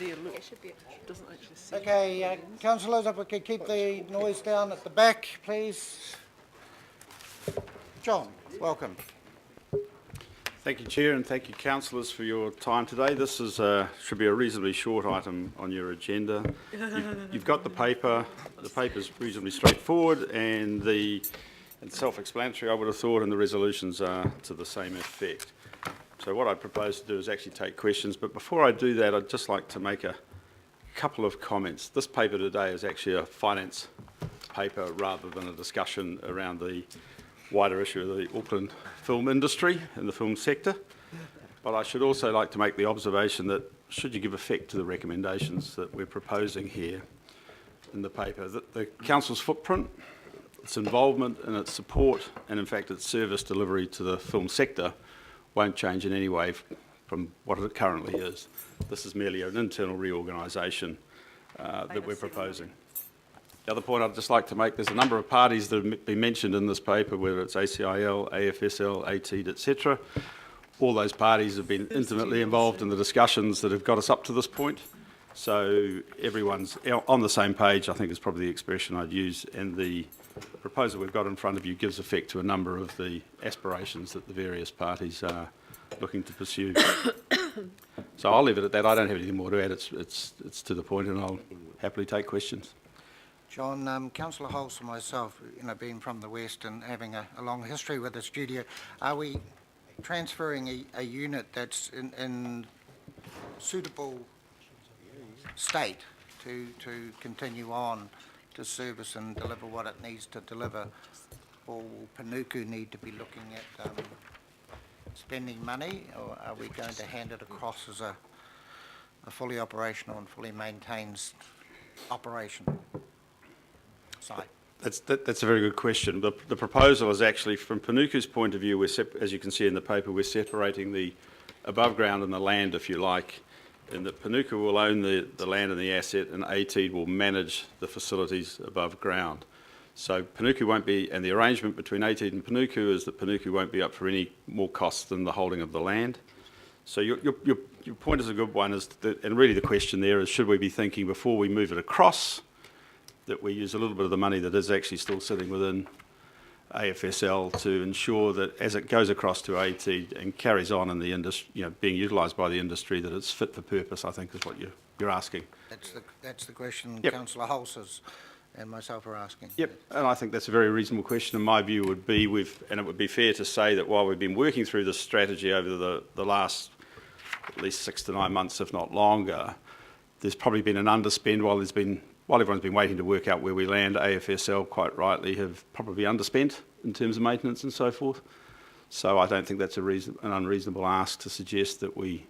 there, look. It should be. Doesn't actually see. Okay, councillors, if we could keep the noise down at the back, please. John, welcome. Thank you, Chair, and thank you, councillors, for your time today. This is should be a reasonably short item on your agenda. You've got the paper. The paper's reasonably straightforward, and it's self-explanatory, I would have thought, and the resolutions are to the same effect. So what I propose to do is actually take questions, but before I do that, I'd just like to make a couple of comments. This paper today is actually a finance paper rather than a discussion around the wider issue of the Auckland film industry and the film sector. But I should also like to make the observation that should you give effect to the recommendations that we're proposing here in the paper, that the council's footprint, its involvement and its support, and in fact its service delivery to the film sector won't change in any way from what it currently is. This is merely an internal reorganisation that we're proposing. The other point I'd just like to make, there's a number of parties that have been mentioned in this paper, whether it's ACIL, AFSL, ATEED, etc. All those parties have been intimately involved in the discussions that have got us up to this point. So everyone's on the same page, I think is probably the expression I'd use, and the proposal we've got in front of you gives effect to a number of the aspirations that the various parties are looking to pursue. So I'll leave it at that. I don't have anything more to add. It's to the point, and I'll happily take questions. John, Councillor Hulse and myself, being from the West and having a long history with the studio, are we transferring a unit that's in suitable state to continue on to service and deliver what it needs to deliver, or will Panuku need to be looking at spending money, or are we going to hand it across as a fully operational and fully maintained operation site? That's a very good question. The proposal is actually, from Panuku's point of view, as you can see in the paper, we're separating the above ground and the land, if you like, in that Panuku will own the land and the asset, and ATEED will manage the facilities above ground. So Panuku won't be, and the arrangement between ATEED and Panuku is that Panuku won't be up for any more costs than the holding of the land. So your point is a good one, and really the question there is, should we be thinking before we move it across that we use a little bit of the money that is actually still sitting within AFSL to ensure that as it goes across to ATEED and carries on in the industry, being utilised by the industry, that it's fit for purpose, I think is what you're asking. That's the question. Yep. Councillor Hulse and myself are asking. Yep, and I think that's a very reasonable question. And my view would be, and it would be fair to say that while we've been working through this strategy over the last at least 6 to 9 months, if not longer, there's probably been an underspend while everyone's been waiting to work out where we land. AFSL, quite rightly, have probably underspent in terms of maintenance and so forth. So I don't think that's an unreasonable ask to suggest that we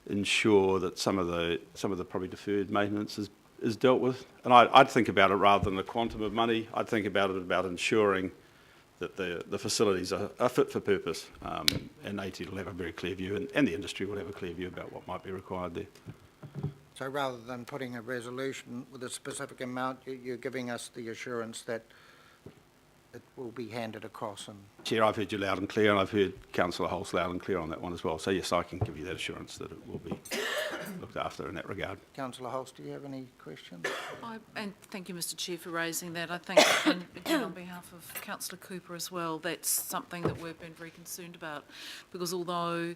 ensure that some of the probably deferred maintenance is dealt with. And I'd think about it rather than the quantum of money. I'd think about ensuring that the facilities are fit for purpose, and ATEED will have a very clear view, and the industry will have a clear view about what might be required there. So rather than putting a resolution with a specific amount, you're giving us the assurance that it will be handed across. And Chair, I've heard you loud and clear, and I've heard Councillor Hulse loud and clear on that one as well. So yes, I can give you that assurance that it will be looked after in that regard. Councillor Hulse, do you have any questions? And thank you, Mr. Chair, for raising that. I think, and again on behalf of Councillor Cooper as well, that's something that we've been very concerned about, because although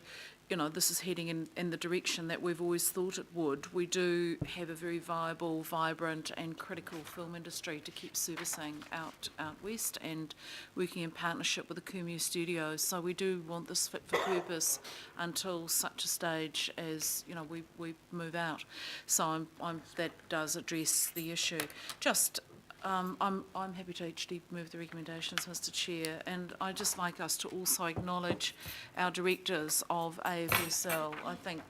this is heading in the direction that we've always thought it would, we do have a very viable, vibrant and critical film industry to keep servicing out west and working in partnership with the Kumeu studios. So we do want this fit for purpose until such a stage as we move out. So that does address the issue. Just I'm happy to actually move the recommendations, Mr. Chair, and I'd just like us to also acknowledge our directors of AFSL. I think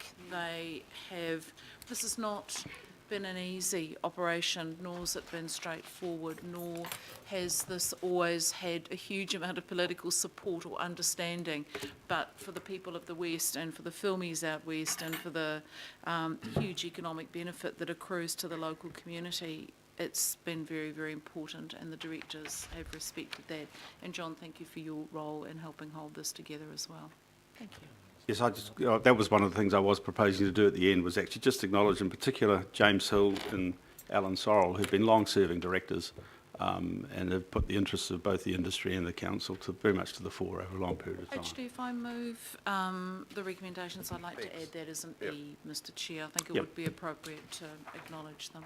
this has not been an easy operation, nor has it been straightforward, nor has this always had a huge amount of political support or understanding, but for the people of the West and for the filmies out west and for the huge economic benefit that accrues to the local community, it's been very, very important, and the directors have respected that. And John, thank you for your role in helping hold this together as well. Thank you. Yes, that was one of the things I was proposing to do at the end, was actually just acknowledge in particular James Hill and Alan Sorrell, who've been long-serving directors and have put the interests of both the industry and the council very much to the fore over a long period of time. Actually, if I move the recommendations, I'd like to add that as an E, Mr Chair. I think it would be appropriate to acknowledge them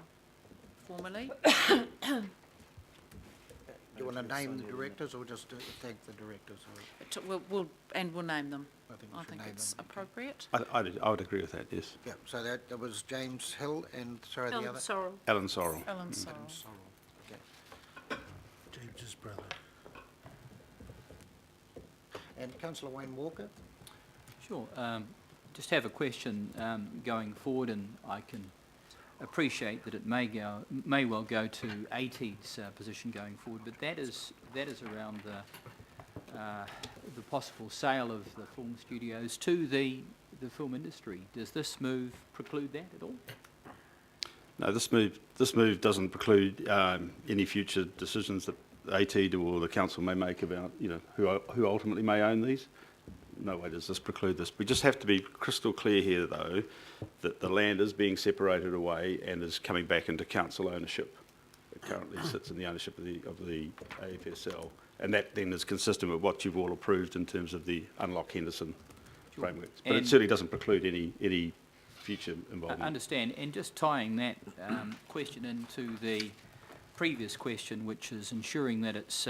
formally. Do you want to name the directors or just thank the directors? We'll name them. I think It's appropriate. I would agree with that, yes. Yeah, so that was James Hill and, sorry, the other? Sorrell. Alan Sorrell. Alan Sorrell. Okay. James's brother. And councillor Wayne Walker? Sure. Just have a question going forward, and I can appreciate that it may well go to AT's position going forward, but that is around the possible sale of the film studios to the film industry. Does this move preclude that at all? No, this move doesn't preclude any future decisions that AT or the council may make about, who ultimately may own these. No way does this preclude this. We just have to be crystal clear here, though, that the land is being separated away and is coming back into council ownership. It currently sits in the ownership of the AFSL, and that then is consistent with what you've all approved in terms of the Unlock Henderson frameworks. But it certainly doesn't preclude any future involvement. I understand, and just tying that question into the previous question, which is ensuring that it's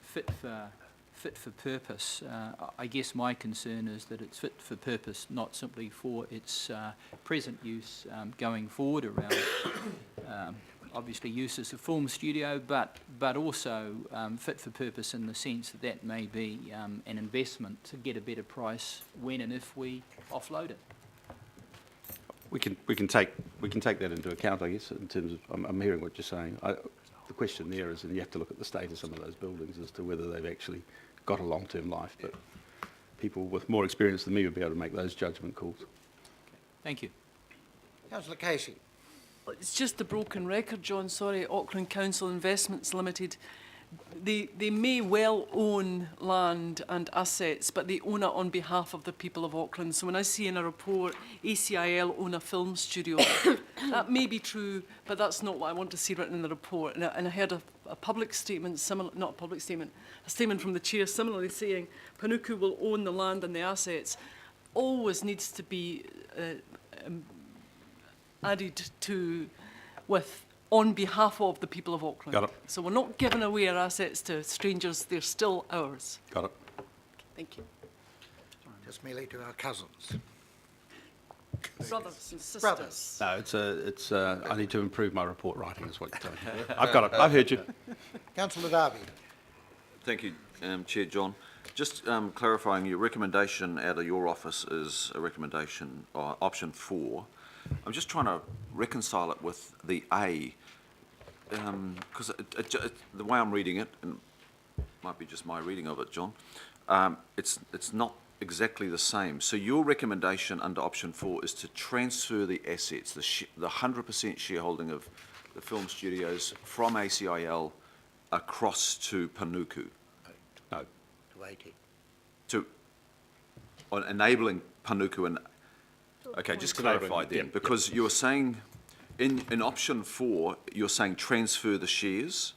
fit for purpose. I guess my concern is that it's fit for purpose, not simply for its present use going forward around obviously use as a film studio, but also fit for purpose in the sense that that may be an investment to get a better price when and if we offload it. We can take that into account, I guess, in terms of I'm hearing what you're saying. The question there is, and you have to look at the state of some of those buildings as to whether they've actually got a long-term life. But people with more experience than me would be able to make those judgment calls. Thank you. Councillor Casey? It's just a broken record, John. Sorry, Auckland Council Investments Limited. They may well own land and assets, but they own it on behalf of the people of Auckland. So when I see in a report, ACIL own a film studio, that may be true, but that's not what I want to see written in the report. And I heard a public statement, not a public statement, a statement from the chair similarly saying Panuku will own the land and the assets. Always needs to be added to with on behalf of the people of Auckland. Got it. So we're not giving away our assets to strangers, they're still ours. Got it. Thank you. Just merely to our cousins. Brothers and sisters. Brothers. No, I need to improve my report writing, is what you're telling me. I've got it. I've heard you. Councillor Darby? Thank you, Chair John. Just clarifying, your recommendation out of your office is a recommendation, option 4. I'm just trying to reconcile it with the A, because the way I'm reading it, and it might be just my reading of it, John, it's not exactly the same. So your recommendation under option 4 is to transfer the assets, the 100% shareholding of the film studios from ACIL across to Panuku. No. To 80. On enabling Panuku and... Okay, just clarify then, because you're saying, in option 4, you're saying transfer the shares?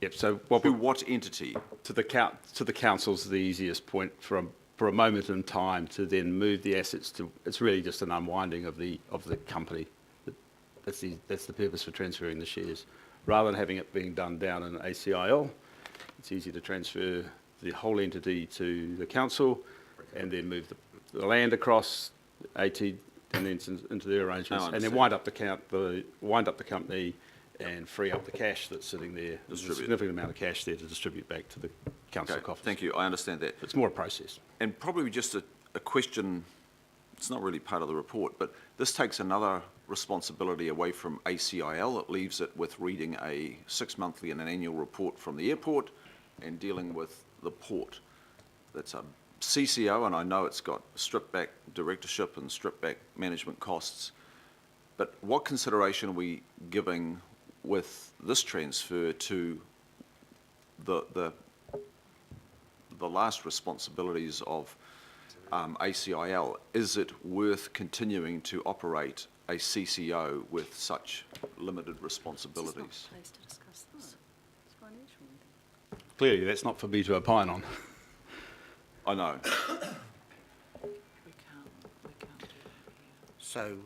Yep, so To what entity? to the council's the easiest point for a moment in time to then move the assets to. It's really just an unwinding of the company. That's the purpose for transferring the shares, rather than having it being done down in ACIL. It's easy to transfer the whole entity to the council, and then move the land across AT and then into their arrangements, and then wind up the company and free up the cash that's sitting there. There's a significant amount of cash there to distribute back to the council coffers. Thank you, I understand that. It's more a process. And probably just a question, it's not really part of the report, but this takes another responsibility away from ACIL. It leaves it with reading a 6-monthly and an annual report from the airport and dealing with the port. That's a CCO, and I know it's got stripped back directorship and stripped back management costs, but what consideration are we giving with this transfer to the last responsibilities of ACIL, is it worth continuing to operate a CCO with such limited responsibilities? Clearly, that's not for me to opine on. I know. We can't do that here. So,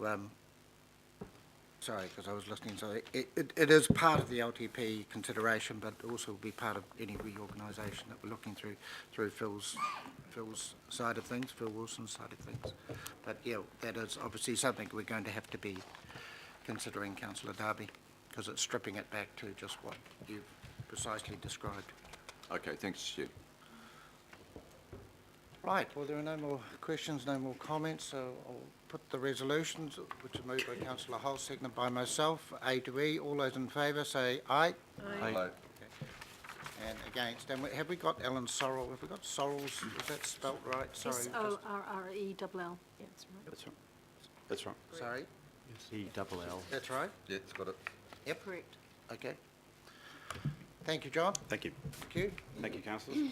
sorry, because I was listening, so it is part of the LTP consideration, but also will be part of any reorganisation that we're looking through Phil's side of things, Phil Wilson's side of things. But yeah, that is obviously something we're going to have to be considering, Councillor Darby, because it's stripping it back to just what you've precisely described. Okay, thanks, Chair. Right, well, there are no more questions, no more comments, so I'll put the resolutions, which are moved by Councillor Hull, seconded by myself, A to E. All those in favour say aye. Hello. And against. And have we got Ellen Sorrell? Have we got Sorrells? Is that spelt right? Sorry. S-O-R-R-E-L-L. Yeah, that's right. That's right. That's right. Sorry? E-double-L. That's right? Yeah, it's got it. Yep. Correct. Okay. Thank you, John. Thank you. Thank you. Thank you, councillors.